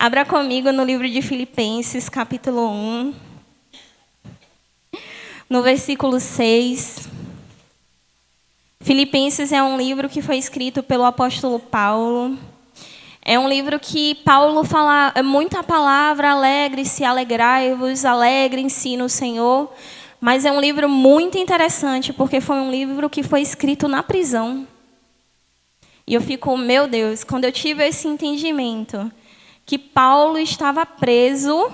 Abra comigo no livro de Filipenses, capítulo 1, no versículo 6. Filipenses é um livro que foi escrito pelo apóstolo Paulo. É um livro que Paulo fala muita palavra, alegre-se, alegrai-vos, alegrem-se no Senhor. Mas é um livro muito interessante, porque foi um livro que foi escrito na prisão. E eu fico, meu Deus, quando eu tive esse entendimento, que Paulo estava preso,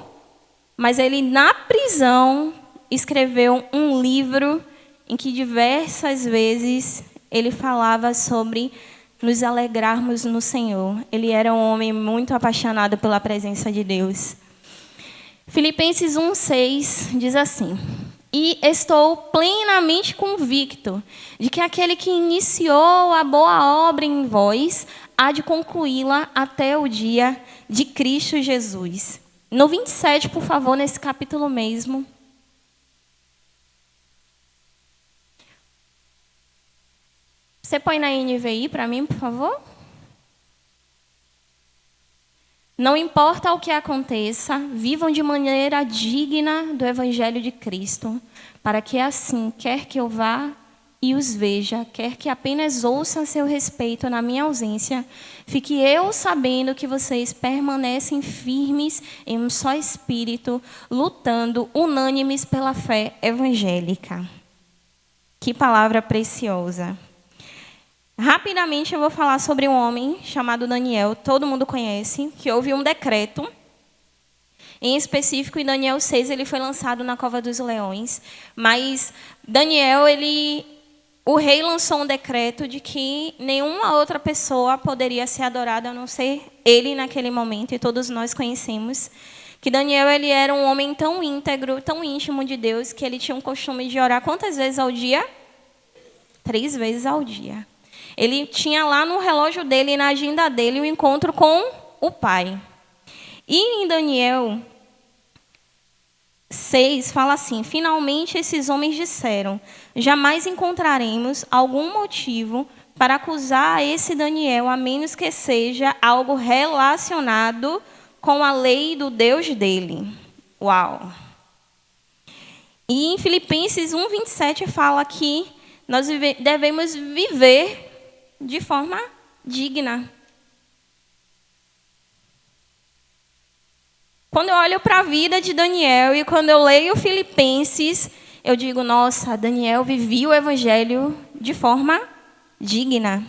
mas ele na prisão escreveu um livro em que diversas vezes ele falava sobre nos alegrarmos no Senhor. Ele era um homem muito apaixonado pela presença de Deus. Filipenses 1:6 diz assim: E estou plenamente convicto de que aquele que iniciou a boa obra em vós há de concluí-la até o dia de Cristo Jesus. No 27, por favor, nesse capítulo mesmo. Você põe na NVI para mim, por favor? Não importa o que aconteça, vivam de maneira digna do Evangelho de Cristo, para que assim, quer que eu vá e os veja, quer que apenas ouça a seu respeito na minha ausência, fique eu sabendo que vocês permanecem firmes em um só espírito, lutando unânimes pela fé evangélica. Que palavra preciosa! Rapidamente eu vou falar sobre um homem chamado Daniel, todo mundo conhece, que houve um decreto. Em específico, em Daniel 6, ele foi lançado na cova dos leões. Mas Daniel, o rei lançou um decreto de que nenhuma outra pessoa poderia ser adorada a não ser ele naquele momento, e todos nós conhecemos. Que Daniel ele era um homem tão íntegro, tão íntimo de Deus, que ele tinha um costume de orar quantas vezes ao dia? 3 vezes ao dia. Ele tinha lá no relógio dele, na agenda dele, o encontro com o Pai. E em Daniel 6 fala assim: Finalmente esses homens disseram: jamais encontraremos algum motivo para acusar a esse Daniel, a menos que seja algo relacionado com a lei do Deus dele. Uau! E em Filipenses 1:27 fala que nós devemos viver de forma digna. Quando eu olho para a vida de Daniel e quando eu leio Filipenses, eu digo, nossa, Daniel vivia o evangelho de forma digna.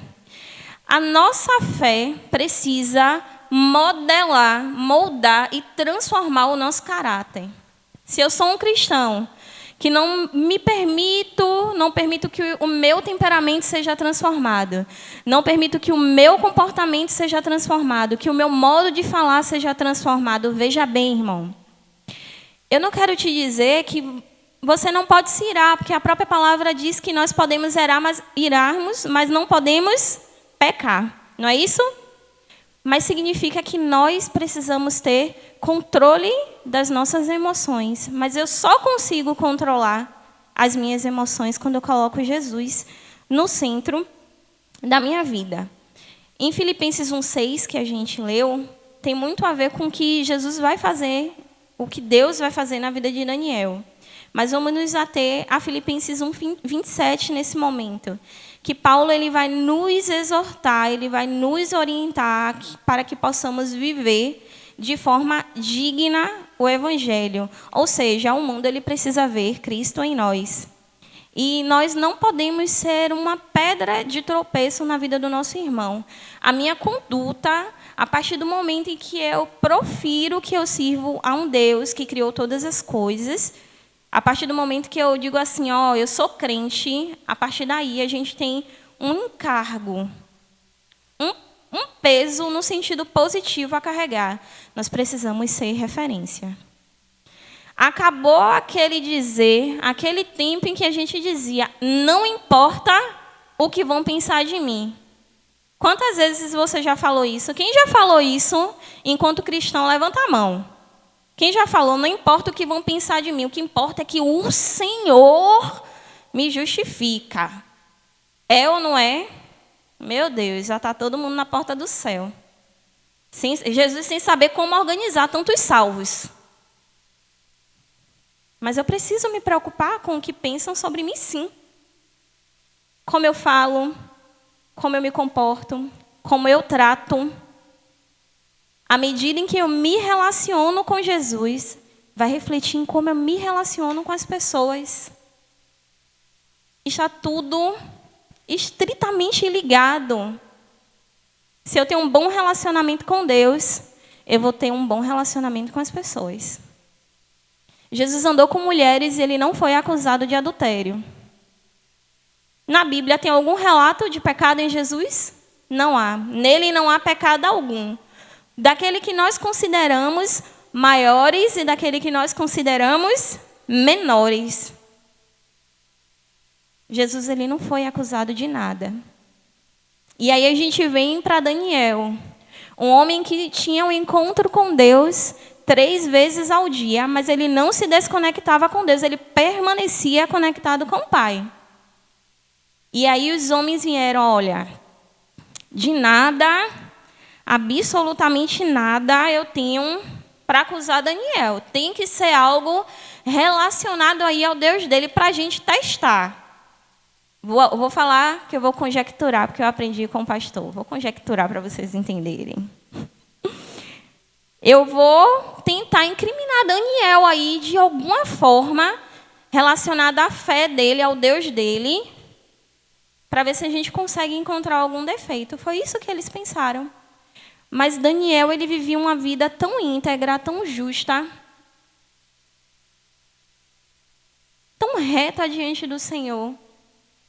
A nossa fé precisa modelar, moldar e transformar o nosso caráter. Se eu sou um cristão que não permito que o meu temperamento seja transformado, não permito que o meu comportamento seja transformado, que o meu modo de falar seja transformado. Veja bem, irmão, eu não quero te dizer que você não pode se irar, porque a própria palavra diz que nós podemos irarmos, mas não podemos pecar, não é isso? Mas significa que nós precisamos ter controle das nossas emoções. Mas eu só consigo controlar as minhas emoções quando eu coloco Jesus no centro da minha vida. Em Filipenses 1:6, que a gente leu, tem muito a ver com o que Jesus vai fazer, o que Deus vai fazer na vida de Daniel. Mas vamos nos ater a Filipenses 1:27 nesse momento. Que Paulo ele vai nos exortar, ele vai nos orientar para que possamos viver de forma digna o Evangelho. Ou seja, o mundo ele precisa ver Cristo em nós. E nós não podemos ser uma pedra de tropeço na vida do nosso irmão. A minha conduta, a partir do momento em que eu profiro que eu sirvo a um Deus que criou todas as coisas, a partir do momento que eu digo assim, ó, eu sou crente, a partir daí a gente tem um encargo, um peso no sentido positivo a carregar. Nós precisamos ser referência. Acabou aquele tempo em que a gente dizia, não importa o que vão pensar de mim. Quantas vezes você já falou isso? Quem já falou isso enquanto cristão, levanta a mão. Quem já falou, não importa o que vão pensar de mim, o que importa é que o Senhor me justifica. É ou não é? Meu Deus, já está todo mundo na porta do céu. Jesus sem saber como organizar tantos salvos. Mas eu preciso me preocupar com o que pensam sobre mim, sim. Como eu falo, como eu me comporto, como eu trato. À medida em que eu me relaciono com Jesus, vai refletir em como eu me relaciono com as pessoas. Está tudo estritamente ligado. Se eu tenho um bom relacionamento com Deus, eu vou ter um bom relacionamento com as pessoas. Jesus andou com mulheres e ele não foi acusado de adultério. Na Bíblia tem algum relato de pecado em Jesus? Não há. Nele não há pecado algum. Daquele que nós consideramos maiores e daquele que nós consideramos menores. Jesus ele não foi acusado de nada. E aí a gente vem para Daniel, um homem que tinha um encontro com Deus 3 vezes ao dia, mas ele não se desconectava com Deus, ele permanecia conectado com o Pai. E aí os homens vieram, olha, de nada, absolutamente nada eu tenho para acusar Daniel. Tem que ser algo relacionado aí ao Deus dele para a gente testar. Vou falar que eu vou conjecturar, porque eu aprendi com o pastor. Vou conjecturar para vocês entenderem. Eu vou tentar incriminar Daniel aí de alguma forma relacionada à fé dele, ao Deus dele, para ver se a gente consegue encontrar algum defeito. Foi isso que eles pensaram. Mas Daniel, ele vivia uma vida tão íntegra, tão justa, tão reta diante do Senhor,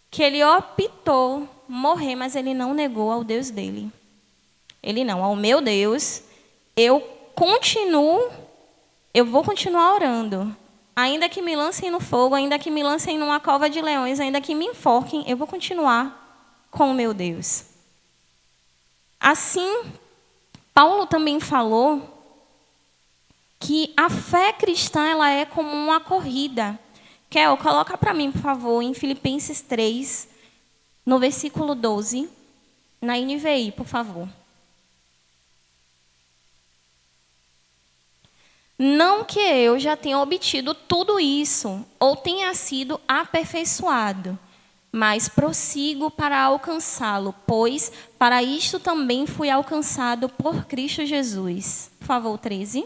que ele optou morrer, mas ele não negou ao Deus dele. Ele não, ao meu Deus, eu vou continuar orando. Ainda que me lancem no fogo, ainda que me lancem numa cova de leões, ainda que me enforquem, eu vou continuar com o meu Deus. Assim, Paulo também falou que a fé cristã ela é como uma corrida. Kel, coloca para mim, por favor, em Filipenses 3, no versículo 12, na NVI, por favor. Não que eu já tenha obtido tudo isso, ou tenha sido aperfeiçoado, mas prossigo para alcançá-lo, pois para isto também fui alcançado por Cristo Jesus. Por favor, 13.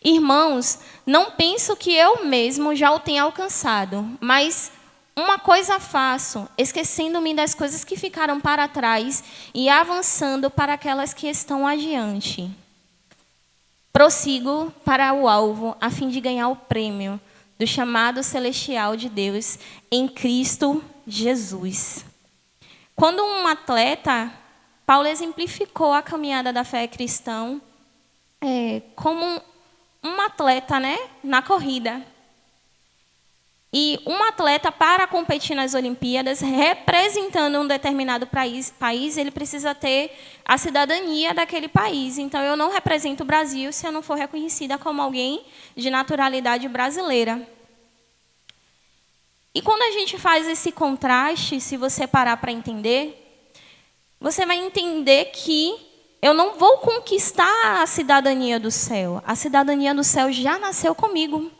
Irmãos, não penso que eu mesmo já o tenha alcançado, mas uma coisa faço, esquecendo-me das coisas que ficaram para trás e avançando para aquelas que estão adiante. Prossigo para o alvo, a fim de ganhar o prêmio do chamado celestial de Deus em Cristo Jesus. Quando um atleta, Paulo exemplificou a caminhada da fé cristã como um atleta, né, na corrida. E um atleta, para competir nas Olimpíadas, representando um determinado país, ele precisa ter a cidadania daquele país. Então, eu não represento o Brasil se eu não for reconhecida como alguém de naturalidade brasileira. E quando a gente faz esse contraste, se você parar para entender, você vai entender que eu não vou conquistar a cidadania do céu. A cidadania do céu já nasceu comigo.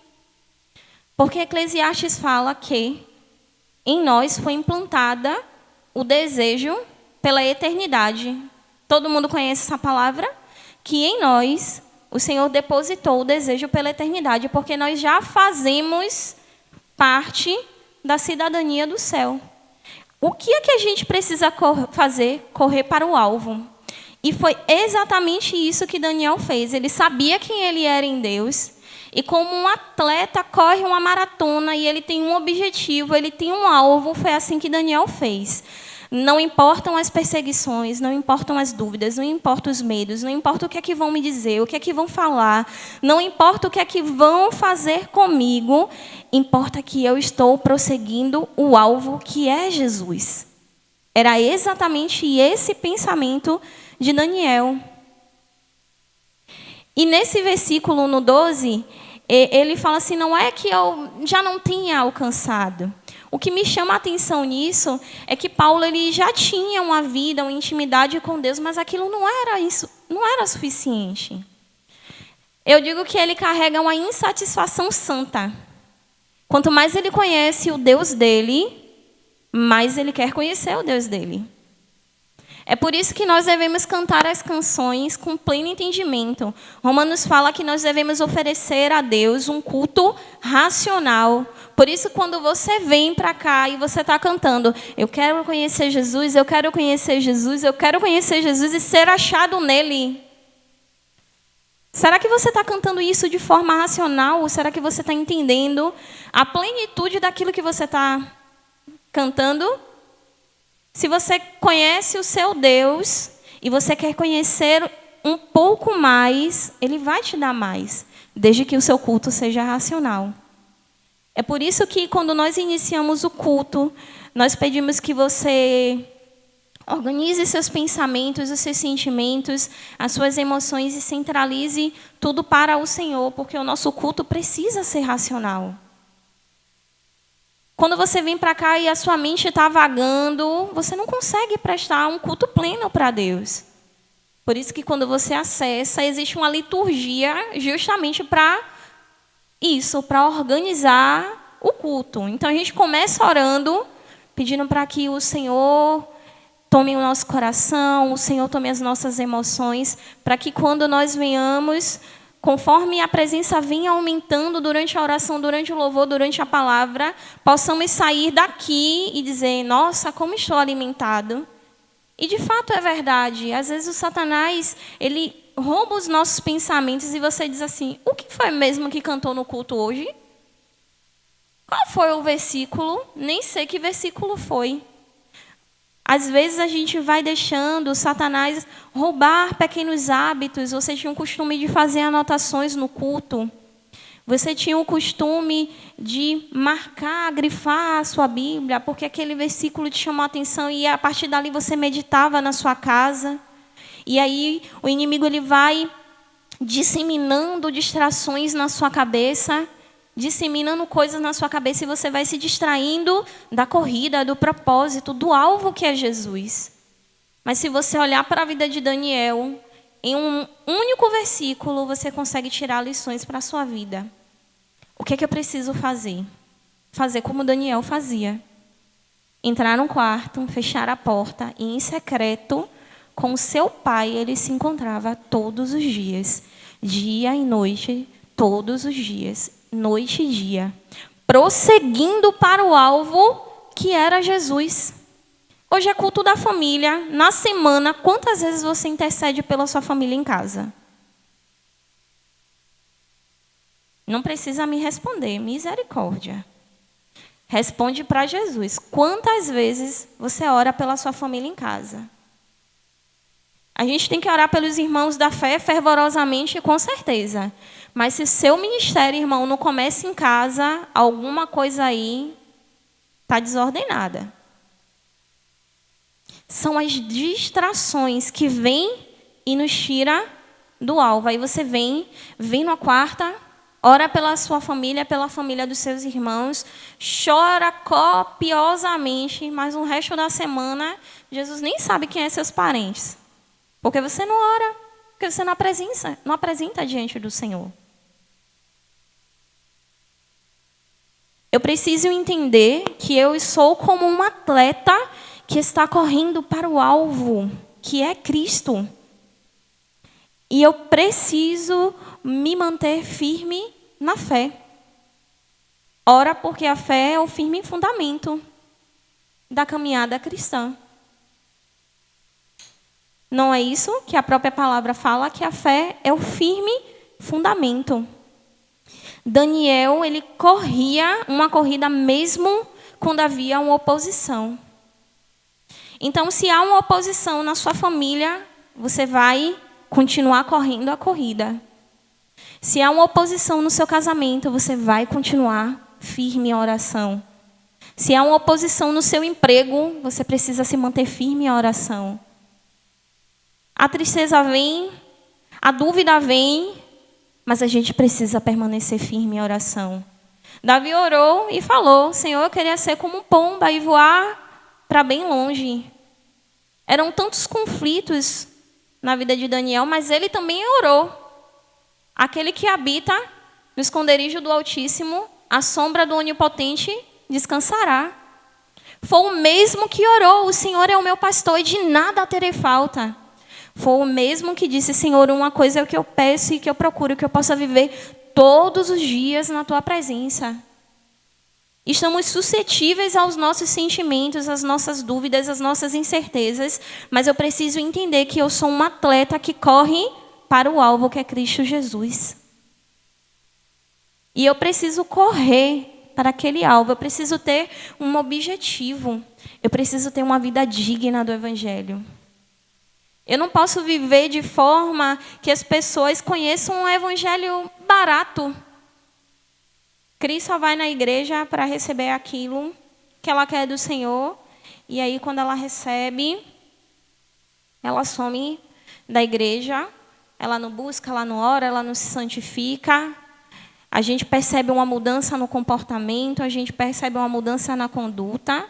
Porque Eclesiastes fala que em nós foi implantada o desejo pela eternidade. Todo mundo conhece essa palavra? Que em nós o Senhor depositou o desejo pela eternidade, porque nós já fazemos parte da cidadania do céu. O que é que a gente precisa fazer? Correr para o alvo. E foi exatamente isso que Daniel fez. Ele sabia quem ele era em Deus. E como um atleta corre uma maratona e ele tem um objetivo, ele tem um alvo, foi assim que Daniel fez. Não importam as perseguições, não importam as dúvidas, não importam os medos, não importa o que é que vão me dizer, o que é que vão falar, não importa o que é que vão fazer comigo, importa que eu estou prosseguindo o alvo que é Jesus. Era exatamente esse pensamento de Daniel. E nesse versículo, no 12, ele fala assim, não é que eu já não tinha alcançado. O que me chama a atenção nisso é que Paulo ele já tinha uma vida, uma intimidade com Deus, mas aquilo não era isso, não era suficiente. Eu digo que ele carrega uma insatisfação santa. Quanto mais ele conhece o Deus dele, mais ele quer conhecer o Deus dele. É por isso que nós devemos cantar as canções com pleno entendimento. Romanos fala que nós devemos oferecer a Deus um culto racional. Por isso, quando você vem para cá e você está cantando, eu quero conhecer Jesus, eu quero conhecer Jesus, eu quero conhecer Jesus e ser achado nele. Será que você está cantando isso de forma racional? Ou será que você está entendendo a plenitude daquilo que você está cantando? Se você conhece o seu Deus e você quer conhecer um pouco mais, Ele vai te dar mais, desde que o seu culto seja racional. É por isso que quando nós iniciamos o culto, nós pedimos que você organize seus pensamentos, os seus sentimentos, as suas emoções e centralize tudo para o Senhor, porque o nosso culto precisa ser racional. Quando você vem para cá e a sua mente está vagando, você não consegue prestar um culto pleno para Deus. Por isso que quando você acessa, existe uma liturgia justamente para isso, para organizar o culto. Então a gente começa orando, pedindo para que o Senhor tome o nosso coração, o Senhor tome as nossas emoções, para que quando nós venhamos, conforme a presença vinha aumentando durante a oração, durante o louvor, durante a palavra, possamos sair daqui e dizer, nossa, como estou alimentado. E de fato é verdade. Às vezes o Satanás, ele rouba os nossos pensamentos e você diz assim, o que foi mesmo que cantou no culto hoje? Qual foi o versículo? Nem sei que versículo foi. Às vezes a gente vai deixando o Satanás roubar pequenos hábitos. Você tinha o costume de fazer anotações no culto. Você tinha o costume de marcar, grifar a sua Bíblia, porque aquele versículo te chamou a atenção e a partir dali você meditava na sua casa. E aí o inimigo ele vai disseminando distrações na sua cabeça, disseminando coisas na sua cabeça e você vai se distraindo da corrida, do propósito, do alvo que é Jesus. Mas se você olhar para a vida de Daniel, em um único versículo, você consegue tirar lições para a sua vida. O que é que eu preciso fazer? Fazer como Daniel fazia. Entrar num quarto, fechar a porta e em secreto, com seu pai, ele se encontrava todos os dias. Dia e noite, todos os dias. Noite e dia, prosseguindo para o alvo que era Jesus. Hoje é culto da família. Na semana, quantas vezes você intercede pela sua família em casa? Não precisa me responder, misericórdia. Responde para Jesus. Quantas vezes você ora pela sua família em casa? A gente tem que orar pelos irmãos da fé fervorosamente, com certeza. Mas se seu ministério, irmão, não começa em casa, alguma coisa aí está desordenada. São as distrações que vêm e nos tira do alvo. Aí você vem na quarta, ora pela sua família, pela família dos seus irmãos, chora copiosamente, mas no resto da semana, Jesus nem sabe quem é seus parentes. Porque você não ora, porque você não apresenta diante do Senhor. Eu preciso entender que eu sou como um atleta que está correndo para o alvo, que é Cristo. E eu preciso me manter firme na fé. Ora, porque a fé é o firme fundamento da caminhada cristã. Não é isso que a própria palavra fala, que a fé é o firme fundamento. Daniel, ele corria uma corrida mesmo quando havia uma oposição. Então, se há uma oposição na sua família, você vai continuar correndo a corrida. Se há uma oposição no seu casamento, você vai continuar firme em oração. Se há uma oposição no seu emprego, você precisa se manter firme em oração. A tristeza vem, a dúvida vem, mas a gente precisa permanecer firme em oração. Davi orou e falou: Senhor, eu queria ser como um pomba e voar para bem longe. Eram tantos conflitos na vida de Daniel, mas ele também orou. Aquele que habita no esconderijo do Altíssimo, à sombra do Onipotente, descansará. Foi o mesmo que orou: o Senhor é o meu pastor e de nada terei falta. Foi o mesmo que disse: Senhor, uma coisa é o que eu peço e que eu procuro, que eu possa viver todos os dias na tua presença. Estamos suscetíveis aos nossos sentimentos, às nossas dúvidas, às nossas incertezas, mas eu preciso entender que eu sou um atleta que corre para o alvo, que é Cristo Jesus. E eu preciso correr para aquele alvo, eu preciso ter um objetivo, eu preciso ter uma vida digna do Evangelho. Eu não posso viver de forma que as pessoas conheçam um Evangelho barato. Cris só vai na igreja para receber aquilo que ela quer do Senhor. E aí, quando ela recebe, ela some da igreja. Ela não busca, ela não ora, ela não se santifica. A gente percebe uma mudança no comportamento, a gente percebe uma mudança na conduta.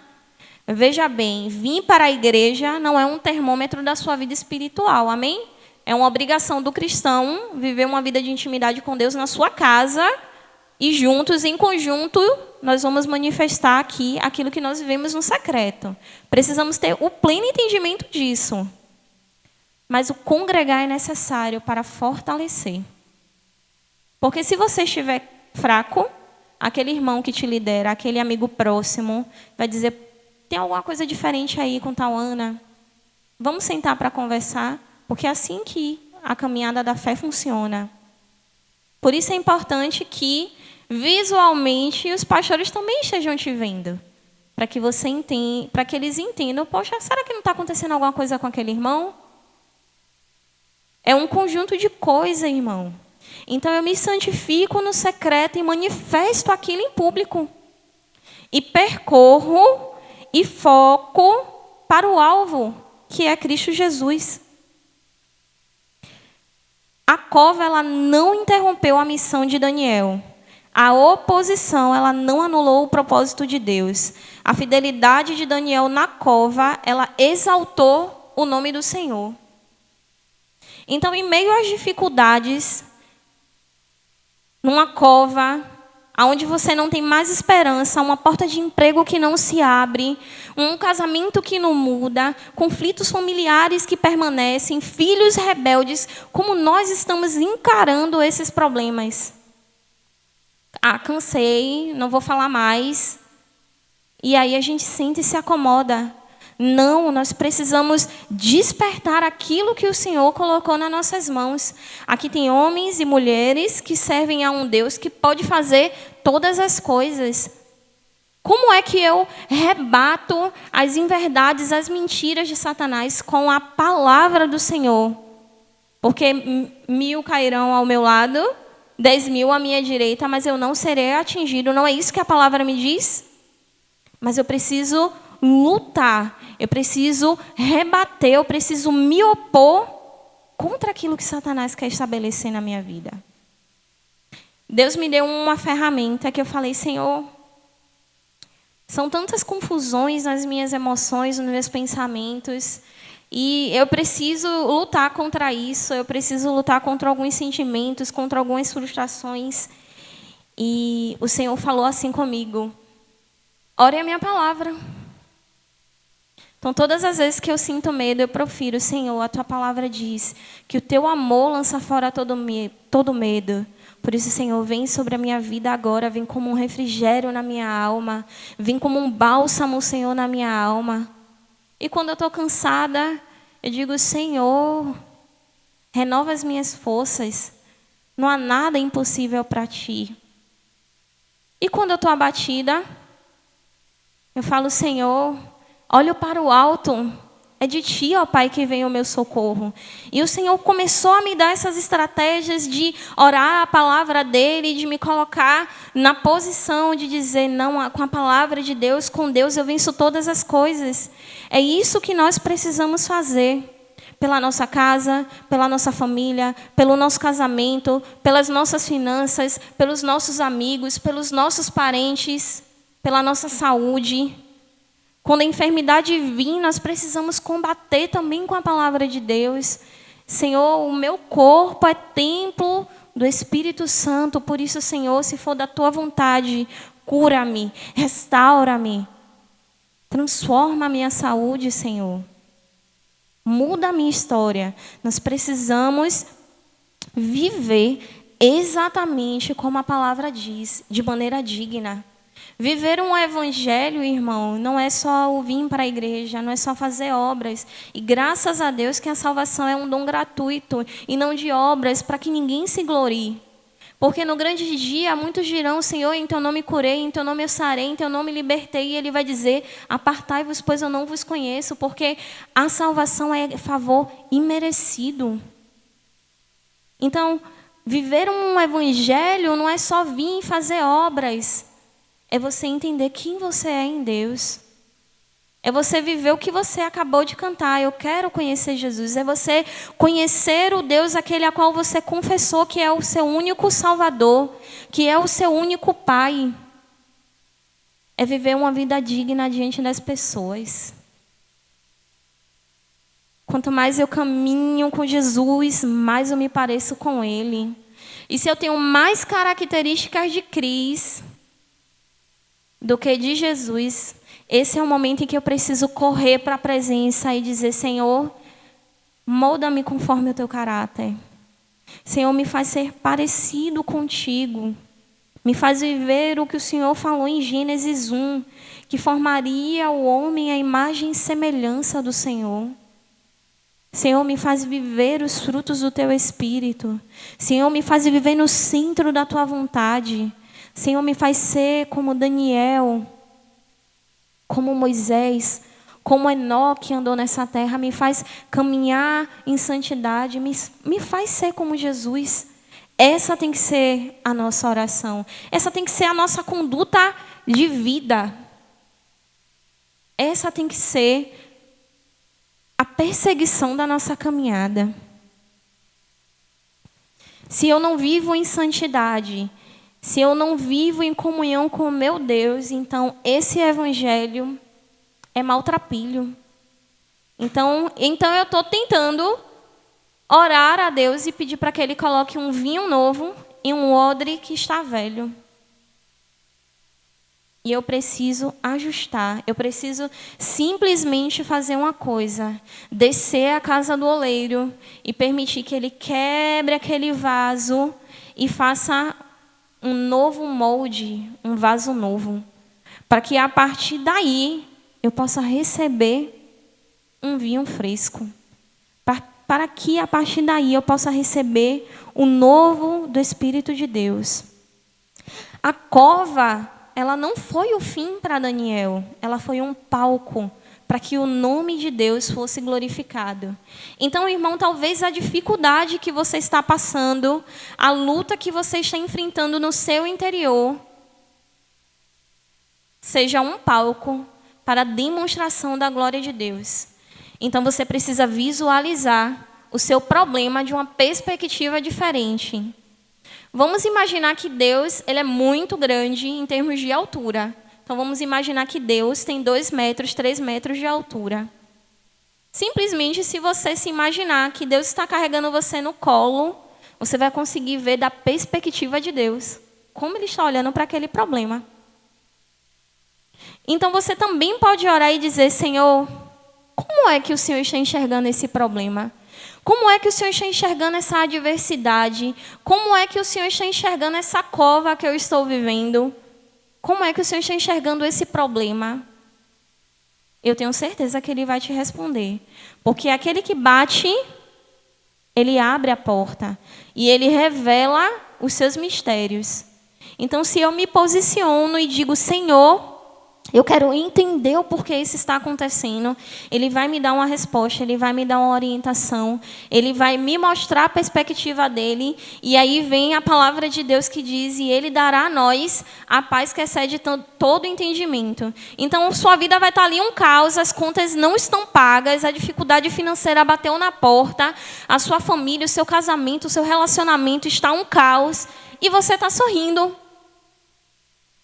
Veja bem, vir para a igreja não é um termômetro da sua vida espiritual, amém? É uma obrigação do cristão viver uma vida de intimidade com Deus na sua casa. E juntos, em conjunto, nós vamos manifestar aqui aquilo que nós vivemos no secreto. Precisamos ter o pleno entendimento disso. Mas o congregar é necessário para fortalecer. Porque se você estiver fraco, aquele irmão que te lidera, aquele amigo próximo, vai dizer: tem alguma coisa diferente aí com tal Ana? Vamos sentar para conversar, porque é assim que a caminhada da fé funciona. Por isso é importante que visualmente os pastores também estejam te vendo, para que você entenda, para que eles entendam: poxa, será que não está acontecendo alguma coisa com aquele irmão? É um conjunto de coisas, irmão. Então eu me santifico no secreto e manifesto aquilo em público. E percorro e foco para o alvo, que é Cristo Jesus. A cova, ela não interrompeu a missão de Daniel. A oposição, ela não anulou o propósito de Deus. A fidelidade de Daniel na cova, ela exaltou o nome do Senhor. Então, em meio às dificuldades, numa cova, onde você não tem mais esperança, uma porta de emprego que não se abre, um casamento que não muda, conflitos familiares que permanecem, filhos rebeldes, como nós estamos encarando esses problemas? Cansei, não vou falar mais. E aí a gente sente e se acomoda. Não, nós precisamos despertar aquilo que o Senhor colocou nas nossas mãos. Aqui tem homens e mulheres que servem a um Deus que pode fazer todas as coisas. Como é que eu rebato as inverdades, as mentiras de Satanás com a palavra do Senhor? Porque 1000 cairão ao meu lado, 10.000 à minha direita, mas eu não serei atingido. Não é isso que a palavra me diz? Mas eu preciso lutar, eu preciso rebater, eu preciso me opor contra aquilo que Satanás quer estabelecer na minha vida. Deus me deu uma ferramenta que eu falei: Senhor, são tantas confusões nas minhas emoções, nos meus pensamentos, e eu preciso lutar contra isso, eu preciso lutar contra alguns sentimentos, contra algumas frustrações. E o Senhor falou assim comigo: ore a minha palavra. Então, todas as vezes que eu sinto medo, eu profiro: Senhor, a tua palavra diz que o teu amor lança fora todo medo. Por isso, Senhor, vem sobre a minha vida agora, vem como um refrigério na minha alma, vem como um bálsamo, Senhor, na minha alma. E quando eu estou cansada, eu digo: Senhor, renova as minhas forças, não há nada impossível para ti. E quando eu estou abatida, eu falo: Senhor, olho para o alto, é de ti, ó Pai, que vem o meu socorro. E o Senhor começou a me dar essas estratégias de orar a palavra dEle, de me colocar na posição de dizer: não, com a palavra de Deus, com Deus eu venço todas as coisas. É isso que nós precisamos fazer. pela nossa casa, pela nossa família, pelo nosso casamento, pelas nossas finanças, pelos nossos amigos, pelos nossos parentes, pela nossa saúde. Quando a enfermidade vir, nós precisamos combater também com a palavra de Deus. Senhor, o meu corpo é templo do Espírito Santo, por isso, Senhor, se for da tua vontade, cura-me, restaura-me, transforma a minha saúde, Senhor. Muda a minha história. Nós precisamos viver exatamente como a palavra diz, de maneira digna. Viver um evangelho, irmão, não é só o vir para a igreja, não é só fazer obras. E graças a Deus que a salvação é um dom gratuito e não de obras, para que ninguém se glorie. Porque no grande dia, muitos dirão, Senhor, em teu nome curei, em teu nome eu sarei, em teu nome libertei. E ele vai dizer, apartai-vos, pois eu não vos conheço. Porque a salvação é favor imerecido. Então, viver um evangelho não é só vir e fazer obras. É você entender quem você é em Deus. É você viver o que você acabou de cantar. Eu quero conhecer Jesus. É você conhecer o Deus aquele a qual você confessou que é o seu único Salvador, que é o seu único Pai. É viver uma vida digna diante das pessoas. Quanto mais eu caminho com Jesus, mais eu me pareço com Ele. E se eu tenho mais características de Cristo do que de Jesus, esse é o momento em que eu preciso correr para a presença e dizer, Senhor, molda-me conforme o teu caráter. Senhor, me faz ser parecido contigo. Me faz viver o que o Senhor falou em Gênesis 1, que formaria o homem à imagem e semelhança do Senhor. Senhor, me faz viver os frutos do teu Espírito. Senhor, me faz viver no centro da tua vontade. Senhor, me faz ser como Daniel, como Moisés, como Enoque andou nessa terra. Me faz caminhar em santidade. Me faz ser como Jesus. Essa tem que ser a nossa oração. Essa tem que ser a nossa conduta de vida. Essa tem que ser a perseguição da nossa caminhada. Se eu não vivo em santidade, se eu não vivo em comunhão com o meu Deus, então esse evangelho é maltrapilho. Então eu estou tentando orar a Deus e pedir para que Ele coloque um vinho novo em um odre que está velho. E eu preciso ajustar, eu preciso simplesmente fazer uma coisa, descer à casa do oleiro e permitir que ele quebre aquele vaso e faça um novo molde, um vaso novo, para que a partir daí eu possa receber um vinho fresco, para que a partir daí eu possa receber o novo do Espírito de Deus. A cova, ela não foi o fim para Daniel, ela foi um palco para que o nome de Deus fosse glorificado. Então, irmão, talvez a dificuldade que você está passando, a luta que você está enfrentando no seu interior, seja um palco para a demonstração da glória de Deus. Então, você precisa visualizar o seu problema de uma perspectiva diferente. Vamos imaginar que Deus ele é muito grande em termos de altura. Então, vamos imaginar que Deus tem 2 metros, 3 metros de altura. Simplesmente, se você se imaginar que Deus está carregando você no colo, você vai conseguir ver da perspectiva de Deus, como Ele está olhando para aquele problema. Então, você também pode orar e dizer, Senhor, como é que o Senhor está enxergando esse problema? Como é que o Senhor está enxergando essa adversidade? Como é que o Senhor está enxergando essa cova que eu estou vivendo? Como é que o Senhor está enxergando esse problema? Eu tenho certeza que Ele vai te responder. Porque aquele que bate, Ele abre a porta. E Ele revela os seus mistérios. Então, se eu me posiciono e digo, Senhor, Eu quero entender o porquê isso está acontecendo. Ele vai me dar uma resposta, ele vai me dar uma orientação, ele vai me mostrar a perspectiva dele. E aí vem a palavra de Deus que diz: e ele dará a nós a paz que excede todo entendimento. Então, sua vida vai estar ali um caos, as contas não estão pagas, a dificuldade financeira bateu na porta, a sua família, o seu casamento, o seu relacionamento está um caos, e você está sorrindo.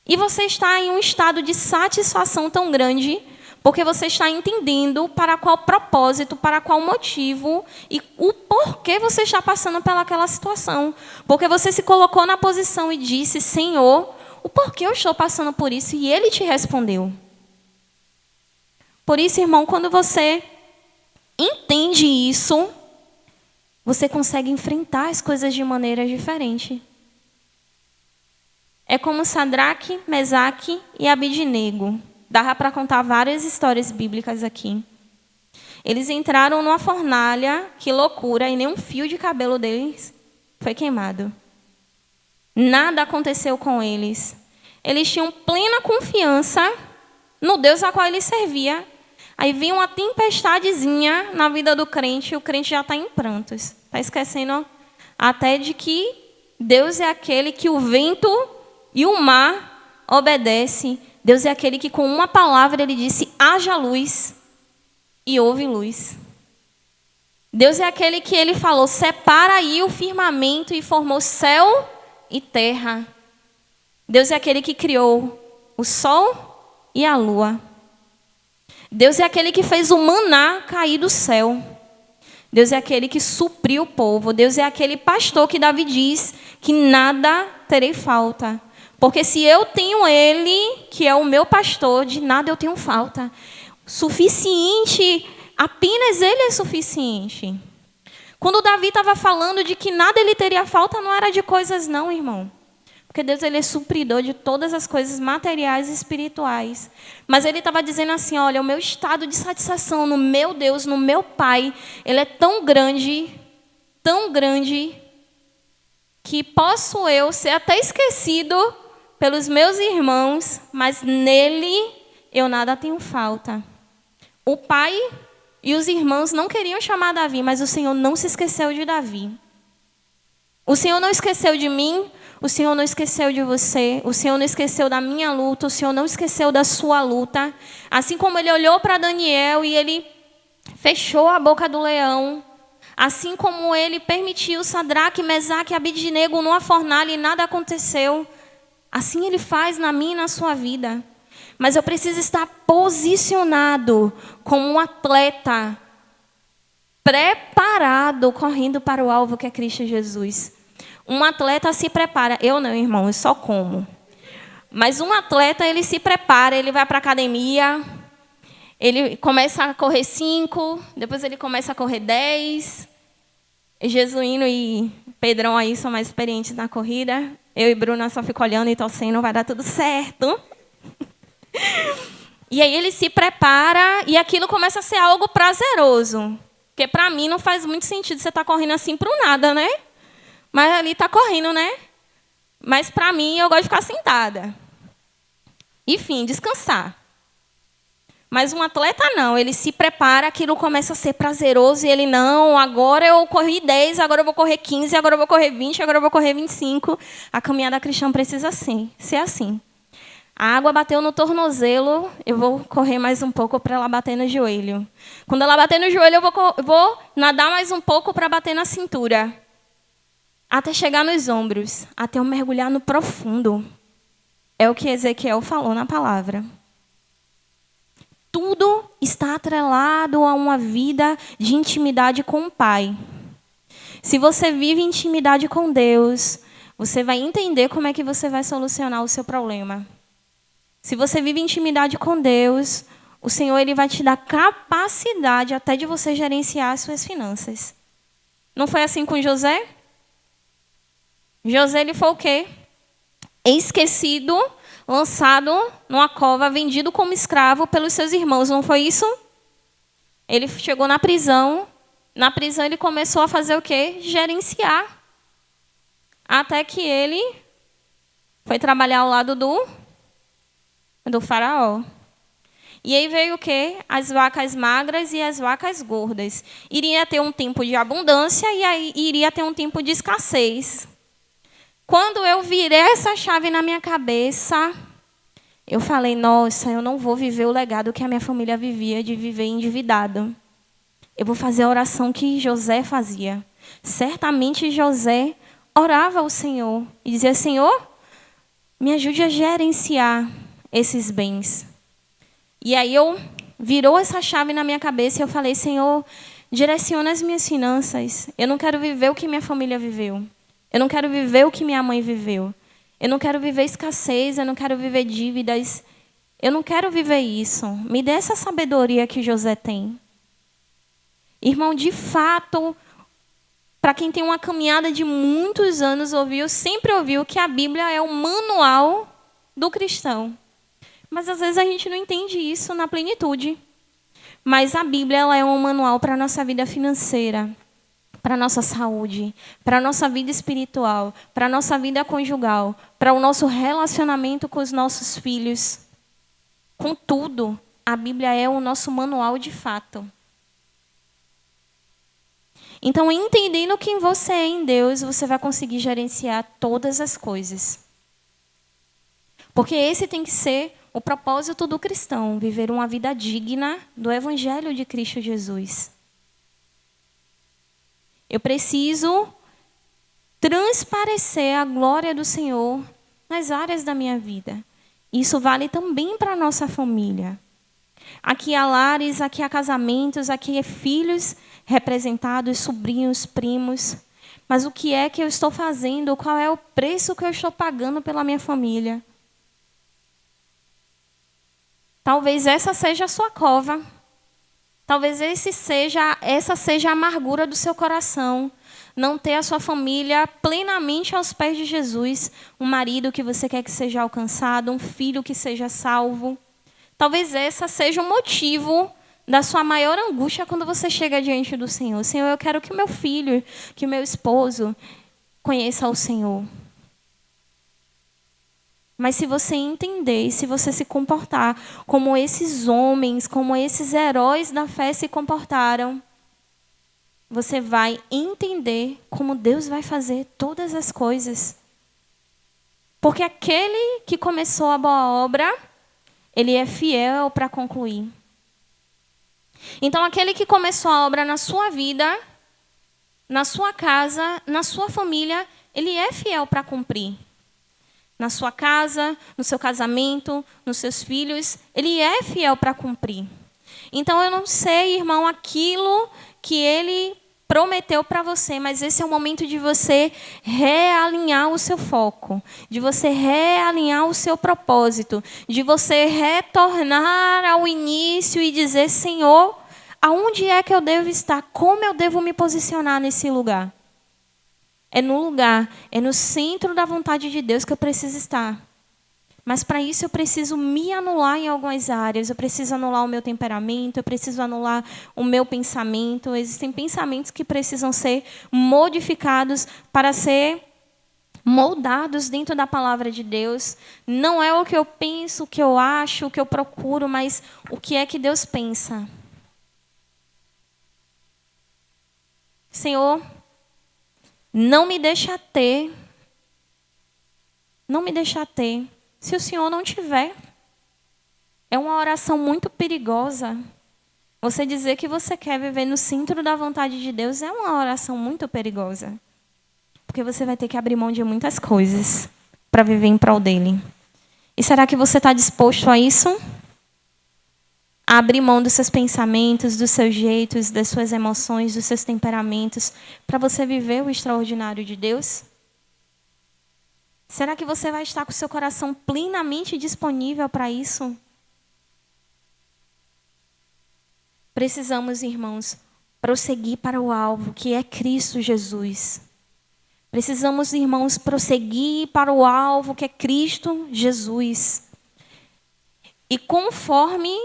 E você está em um estado de satisfação tão grande, porque você está entendendo para qual propósito, para qual motivo e o porquê você está passando pelaquela situação. Porque você se colocou na posição e disse: Senhor, o porquê eu estou passando por isso? E Ele te respondeu. Por isso, irmão, quando você entende isso, você consegue enfrentar as coisas de maneira diferente. É como Sadraque, Mesaque e Abidnego. Dava para contar várias histórias bíblicas aqui. Eles entraram numa fornalha, que loucura, e nenhum fio de cabelo deles foi queimado. Nada aconteceu com eles. Eles tinham plena confiança no Deus a qual eles serviam. Aí vinha uma tempestadezinha na vida do crente, e o crente já está em prantos. Está esquecendo até de que Deus é aquele que o vento e o mar obedece. Deus é aquele que com uma palavra ele disse: haja luz, e houve luz. Deus é aquele que ele falou: separa aí o firmamento, e formou céu e terra. Deus é aquele que criou o sol e a lua. Deus é aquele que fez o maná cair do céu. Deus é aquele que supriu o povo. Deus é aquele pastor que Davi diz que nada terei falta. Porque se eu tenho Ele, que é o meu pastor, de nada eu tenho falta. Suficiente, apenas Ele é suficiente. Quando Davi estava falando de que nada ele teria falta, não era de coisas não, irmão. Porque Deus ele é supridor de todas as coisas materiais e espirituais. Mas ele estava dizendo assim: olha, o meu estado de satisfação no meu Deus, no meu Pai, ele é tão grande, que posso eu ser até esquecido pelos meus irmãos, mas nele eu nada tenho falta. O pai e os irmãos não queriam chamar Davi, mas o Senhor não se esqueceu de Davi. O Senhor não esqueceu de mim, o Senhor não esqueceu de você, o Senhor não esqueceu da minha luta, o Senhor não esqueceu da sua luta. Assim como ele olhou para Daniel e ele fechou a boca do leão, assim como ele permitiu Sadraque, Mesaque e Abidnego numa fornalha e nada aconteceu, assim ele faz na minha e na sua vida. Mas eu preciso estar posicionado como um atleta, preparado, correndo para o alvo que é Cristo Jesus. Um atleta se prepara. Eu não, irmão, eu só como. Mas um atleta, ele se prepara, ele vai para a academia, ele começa a correr 5, depois ele começa a correr 10. Jesuíno e Pedrão aí são mais experientes na corrida. Eu e Bruna só fico olhando e torcendo, vai dar tudo certo. E aí ele se prepara e aquilo começa a ser algo prazeroso. Porque para mim não faz muito sentido você estar correndo assim para o nada, né? Mas ali está correndo, né? Mas para mim eu gosto de ficar sentada. Enfim, descansar. Mas um atleta não, ele se prepara, aquilo começa a ser prazeroso e ele não, agora eu corri 10, agora eu vou correr 15, agora eu vou correr 20, agora eu vou correr 25. A caminhada cristã precisa ser assim. A água bateu no tornozelo, eu vou correr mais um pouco para ela bater no joelho. Quando ela bater no joelho, eu vou nadar mais um pouco para bater na cintura. Até chegar nos ombros, até eu mergulhar no profundo. É o que Ezequiel falou na palavra. Tudo está atrelado a uma vida de intimidade com o Pai. Se você vive intimidade com Deus, você vai entender como é que você vai solucionar o seu problema. Se você vive intimidade com Deus, o Senhor ele vai te dar capacidade até de você gerenciar as suas finanças. Não foi assim com José? José ele foi o quê? Esquecido, lançado numa cova, vendido como escravo pelos seus irmãos, não foi isso? Ele chegou na prisão ele começou a fazer o quê? Gerenciar. Até que ele foi trabalhar ao lado do faraó. E aí veio o quê? As vacas magras e as vacas gordas. Iria ter um tempo de abundância e aí iria ter um tempo de escassez. Quando eu virei essa chave na minha cabeça, eu falei, nossa, eu não vou viver o legado que a minha família vivia, de viver endividado. Eu vou fazer a oração que José fazia. Certamente José orava ao Senhor e dizia, Senhor, me ajude a gerenciar esses bens. E aí virou essa chave na minha cabeça e eu falei, Senhor, direciona as minhas finanças. Eu não quero viver o que minha família viveu. Eu não quero viver o que minha mãe viveu. Eu não quero viver escassez, eu não quero viver dívidas. Eu não quero viver isso. Me dê essa sabedoria que José tem. Irmão, de fato, para quem tem uma caminhada de muitos anos, sempre ouviu que a Bíblia é o manual do cristão. Mas às vezes a gente não entende isso na plenitude. Mas a Bíblia ela é um manual para a nossa vida financeira, para a nossa saúde, para a nossa vida espiritual, para a nossa vida conjugal, para o nosso relacionamento com os nossos filhos. Com tudo, a Bíblia é o nosso manual de fato. Então, entendendo quem você é em Deus, você vai conseguir gerenciar todas as coisas. Porque esse tem que ser o propósito do cristão, viver uma vida digna do Evangelho de Cristo Jesus. Eu preciso transparecer a glória do Senhor nas áreas da minha vida. Isso vale também para a nossa família. Aqui há lares, aqui há casamentos, aqui há filhos representados, sobrinhos, primos. Mas o que é que eu estou fazendo? Qual é o preço que eu estou pagando pela minha família? Talvez essa seja a sua cova. Talvez essa seja a amargura do seu coração. Não ter a sua família plenamente aos pés de Jesus. Um marido que você quer que seja alcançado, um filho que seja salvo. Talvez essa seja o motivo da sua maior angústia quando você chega diante do Senhor. Senhor, eu quero que o meu filho, que o meu esposo conheça o Senhor. Mas se você entender, se você se comportar como esses homens, como esses heróis da fé se comportaram, você vai entender como Deus vai fazer todas as coisas. Porque aquele que começou a boa obra, ele é fiel para concluir. Então, aquele que começou a obra na sua vida, na sua casa, na sua família, ele é fiel para cumprir. Na sua casa, no seu casamento, nos seus filhos, ele é fiel para cumprir. Então, eu não sei, irmão, aquilo que ele prometeu para você, mas esse é o momento de você realinhar o seu foco, de você realinhar o seu propósito, de você retornar ao início e dizer, Senhor, aonde é que eu devo estar? Como eu devo me posicionar nesse lugar? É no lugar, é no centro da vontade de Deus que eu preciso estar. Mas para isso eu preciso me anular em algumas áreas. Eu preciso anular o meu temperamento, eu preciso anular o meu pensamento. Existem pensamentos que precisam ser modificados para ser moldados dentro da palavra de Deus. Não é o que eu penso, o que eu acho, o que eu procuro, mas o que é que Deus pensa. Senhor, não me deixa ter. Não me deixa ter. Se o Senhor não tiver. É uma oração muito perigosa. Você dizer que você quer viver no centro da vontade de Deus é uma oração muito perigosa. Porque você vai ter que abrir mão de muitas coisas para viver em prol dele. E será que você está disposto a isso? A abrir mão dos seus pensamentos, dos seus jeitos, das suas emoções, dos seus temperamentos, para você viver o extraordinário de Deus? Será que você vai estar com o seu coração plenamente disponível para isso? Precisamos, irmãos, prosseguir para o alvo, que é Cristo Jesus. Precisamos, irmãos, prosseguir para o alvo, que é Cristo Jesus. E conforme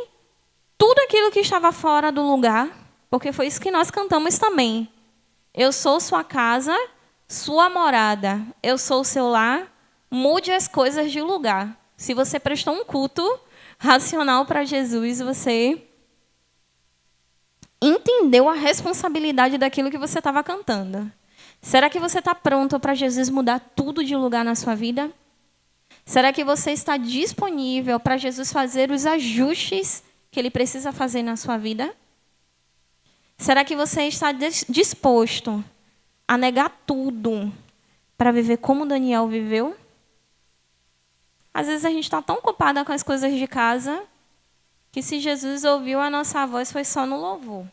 tudo aquilo que estava fora do lugar, porque foi isso que nós cantamos também. Eu sou sua casa, sua morada. Eu sou o seu lar, mude as coisas de lugar. Se você prestou um culto, racional para Jesus, você entendeu a responsabilidade daquilo que você estava cantando? Será que você está pronto para Jesus mudar tudo de lugar na sua vida? Será que você está disponível para Jesus fazer os ajustes que Ele precisa fazer na sua vida? Será que você está disposto a negar tudo para viver como Daniel viveu? Às vezes a gente está tão ocupada com as coisas de casa que se Jesus ouviu a nossa voz foi só no louvor.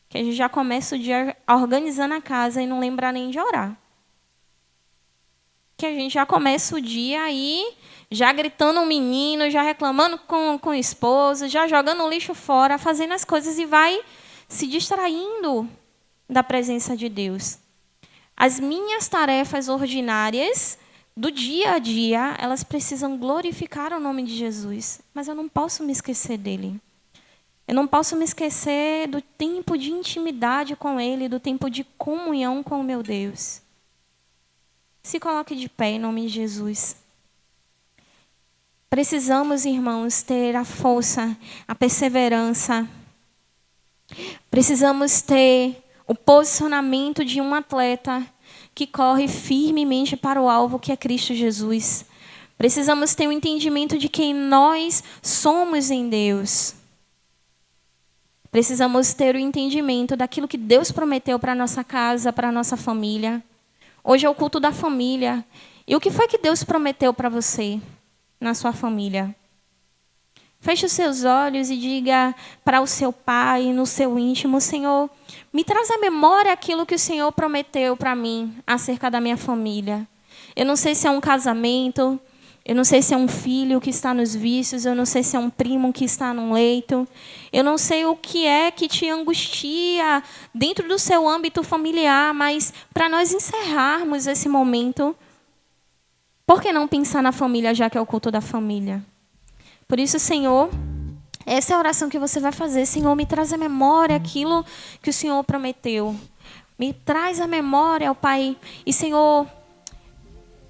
Que a gente já começa o dia organizando a casa e não lembra nem de orar. Que a gente já começa o dia aí, já gritando um menino, já reclamando com o esposo, já jogando o lixo fora, fazendo as coisas e vai se distraindo da presença de Deus. As minhas tarefas ordinárias do dia a dia, elas precisam glorificar o nome de Jesus. Mas eu não posso me esquecer dele. Eu não posso me esquecer do tempo de intimidade com ele, do tempo de comunhão com o meu Deus. Se coloque de pé em nome de Jesus. Precisamos, irmãos, ter a força, a perseverança. Precisamos ter o posicionamento de um atleta que corre firmemente para o alvo que é Cristo Jesus. Precisamos ter o entendimento de quem nós somos em Deus. Precisamos ter o entendimento daquilo que Deus prometeu para a nossa casa, para a nossa família. Hoje é o culto da família. E o que foi que Deus prometeu para você, na sua família? Feche os seus olhos e diga para o seu pai, no seu íntimo: Senhor, me traz à memória aquilo que o Senhor prometeu para mim acerca da minha família. Eu não sei se é um casamento, eu não sei se é um filho que está nos vícios, eu não sei se é um primo que está num leito. Eu não sei o que é que te angustia dentro do seu âmbito familiar, mas para nós encerrarmos esse momento, por que não pensar na família, já que é o culto da família? Por isso, Senhor, essa é a oração que você vai fazer. Senhor, me traz à memória aquilo que o Senhor prometeu. Me traz à memória, ó Pai. E, Senhor,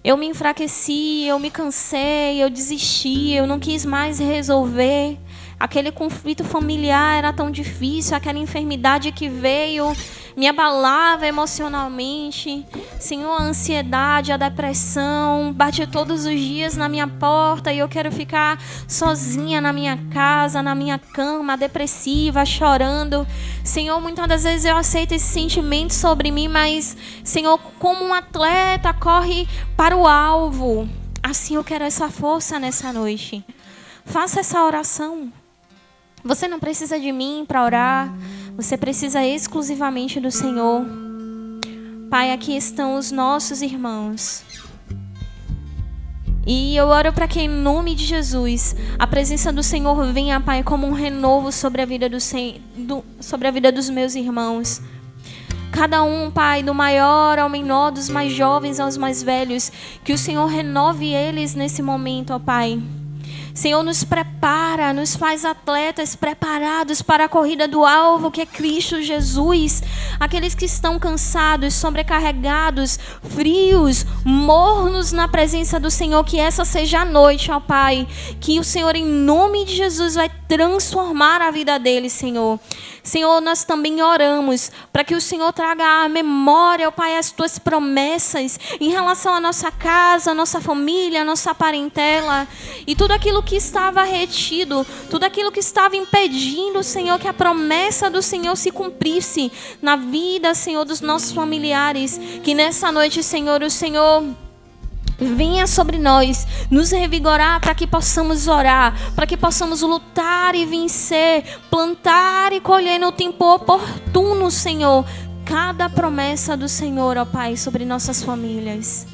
eu me enfraqueci, eu me cansei, eu desisti, eu não quis mais resolver. Aquele conflito familiar era tão difícil, aquela enfermidade que veio me abalava emocionalmente. Senhor, a ansiedade, a depressão bate todos os dias na minha porta e eu quero ficar sozinha na minha casa, na minha cama, depressiva, chorando. Senhor, muitas das vezes eu aceito esse sentimento sobre mim, mas, Senhor, como um atleta corre para o alvo, assim eu quero essa força nessa noite. Faça essa oração. Você não precisa de mim para orar. Você precisa exclusivamente do Senhor. Pai, aqui estão os nossos irmãos. E eu oro para que, em nome de Jesus, a presença do Senhor venha, Pai, como um renovo sobre a vida sobre a vida dos meus irmãos. Cada um, Pai, do maior ao menor, dos mais jovens aos mais velhos, que o Senhor renove eles nesse momento, ó Pai. Senhor, nos prepara, nos faz atletas preparados para a corrida do alvo que é Cristo Jesus. Aqueles que estão cansados, sobrecarregados, frios, mornos na presença do Senhor, que essa seja a noite, ó Pai. Que o Senhor, em nome de Jesus, vai transformar a vida deles, Senhor. Senhor, nós também oramos para que o Senhor traga à memória, ó Pai, as Tuas promessas em relação à nossa casa, à nossa família, à nossa parentela e tudo aquilo que estava retido, tudo aquilo que estava impedindo, Senhor, que a promessa do Senhor se cumprisse na vida, Senhor, dos nossos familiares. Que nessa noite, Senhor, o Senhor venha sobre nós, nos revigorar para que possamos orar, para que possamos lutar e vencer, plantar e colher no tempo oportuno, Senhor, cada promessa do Senhor, ó Pai, sobre nossas famílias.